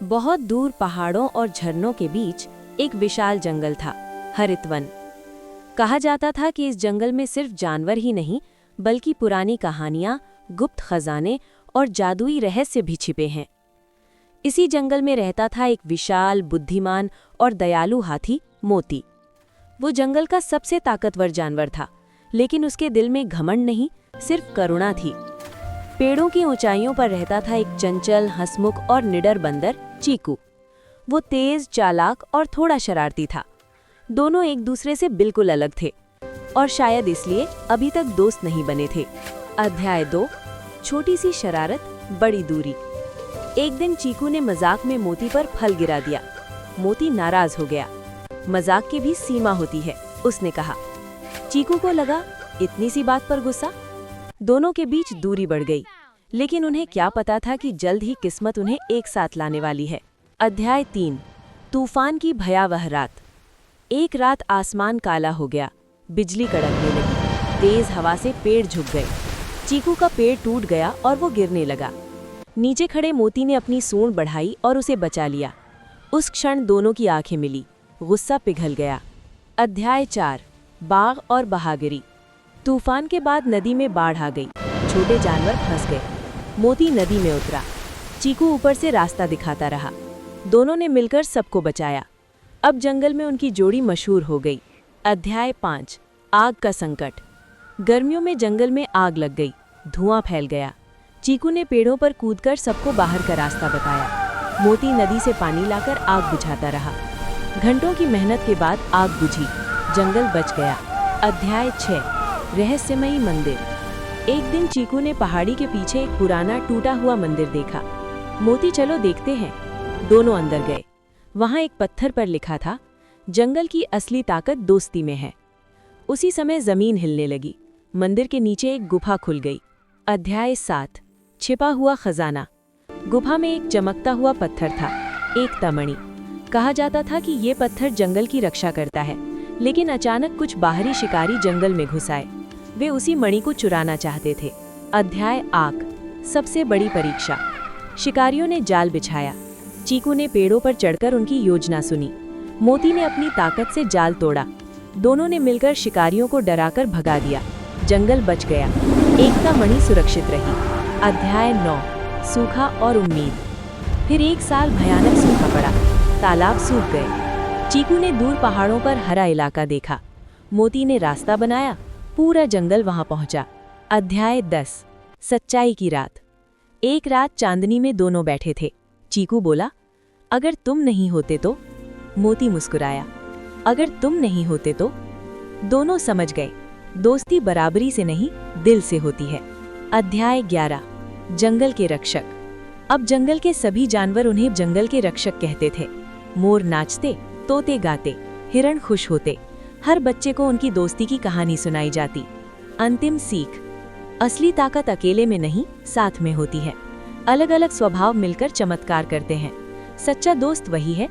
बहुत दूर पहाड़ों और झरनों के बीच एक विशाल जंगल था, हरित वन। कहा जाता था कि इस जंगल में सिर्फ जानवर ही नहीं, बल्कि पुरानी कहानियां, गुप्त खजाने और जादुई रहस्य भी छिपे हैं। इसी जंगल में रहता था एक विशाल, बुद्धिमान और दयालु हाथी, मोती। वो जंगल का सबसे ताकतवर जानवर था, लेकिन उसके दिल में घमंड नहीं, सिर्फ करुणा थी। पेड़ों की ऊंचाइयों पर रहता था एक चंचल, हंसमुख और निडर बंदर, चीकू। वो तेज, चालाक और थोड़ा शरारती था। दोनों एक दूसरे से बिल्कुल अलग थे और शायद इसलिए अभी तक दोस्त नहीं बने थे। अध्याय 2, छोटी सी शरारत, बड़ी दूरी। एक दिन चीकू ने मजाक में मोती पर फल गिरा दिया। मोती नाराज हो गया। मजाक की भी सीमा होती है, उसने कहा। चीकू को लगा, इतनी सी बात पर गुस्सा। दोनों के बीच दूरी बढ़ गई, लेकिन उन्हें क्या पता था कि जल्द ही किस्मत उन्हें एक साथ लाने वाली है। अध्याय 3, तूफान की भयावह रात। एक रात आसमान काला हो गया, बिजली कड़कने लगी, तेज हवा से पेड़ झुक गए। चीकू का पेड़ टूट गया और वो गिरने लगा। नीचे खड़े मोती ने अपनी सूंड बढ़ाई और उसे बचा लिया। उस क्षण दोनों की आंखें मिली, गुस्सा पिघल गया। अध्याय 4, बाघ और बहागिरी। तूफान के बाद नदी में बाढ़ आ गई, छोटे जानवर फंस गए। मोती नदी में उतरा, चीकू ऊपर से रास्ता दिखाता रहा। दोनों ने मिलकर सबको बचाया। अब जंगल में उनकी जोड़ी मशहूर हो गई। अध्याय 5, आग का संकट। गर्मियों में जंगल में आग लग गई, धुआं फैल गया। चीकू ने पेड़ों पर कूदकर सबको बाहर का रास्ता बताया। मोती नदी से पानी लाकर आग बुझाता रहा। घंटों की मेहनत के बाद आग बुझी, जंगल बच गया। अध्याय 6, रहस्यमयी मंदिर। एक दिन चीकू ने पहाड़ी के पीछे एक पुराना टूटा हुआ मंदिर देखा। मोती, चलो देखते हैं। दोनों अंदर गए। वहां एक पत्थर पर लिखा था, जंगल की असली ताकत दोस्ती में है। उसी समय जमीन हिलने लगी, मंदिर के नीचे एक गुफा खुल गई। अध्याय 7, छिपा हुआ खजाना। गुफा में एक चमकता हुआ पत्थर था, एक तमणी। कहा जाता था कि ये पत्थर जंगल की रक्षा करता है, लेकिन अचानक कुछ बाहरी शिकारी जंगल में घुस आए। वे उसी मणि को चुराना चाहते थे। अध्याय 8, सबसे बड़ी परीक्षा। शिकारियों ने जाल बिछाया। चीकू ने पेड़ों पर चढ़कर उनकी योजना सुनी। मोती ने अपनी ताकत से जाल तोड़ा। दोनों ने मिलकर शिकारियों को डराकर भगा दिया। जंगल बच गया, एकता मणि सुरक्षित रही। अध्याय 9, सूखा और उम्मीद। फिर एक साल भयानक सूखा पड़ा, तालाब सूख गए। चीकू ने दूर पहाड़ों पर हरा इलाका देखा। मोती ने रास्ता बनाया, पूरा जंगल वहां पहुंचा। अध्याय 10, सच्चाई की रात। एक रात चांदनी में दोनों बैठे थे। चीकू बोला, अगर तुम नहीं होते तो। मोती मुस्कुराया, अगर तुम नहीं होते तो। दोनों समझ गए, दोस्ती बराबरी से नहीं, दिल से होती है। अध्याय 11, जंगल के रक्षक। अब जंगल के सभी जानवर उन्हें जंगल के रक्षक कहते थे। मोर नाचते, तोते गाते, हिरण खुश होते। हर बच्चे को उनकी दोस्ती की कहानी सुनाई जाती। अंतिम सीख, असली ताकत अकेले में नहीं, साथ में होती है। अलग अलग स्वभाव मिलकर चमत्कार करते हैं। सच्चा दोस्त वही है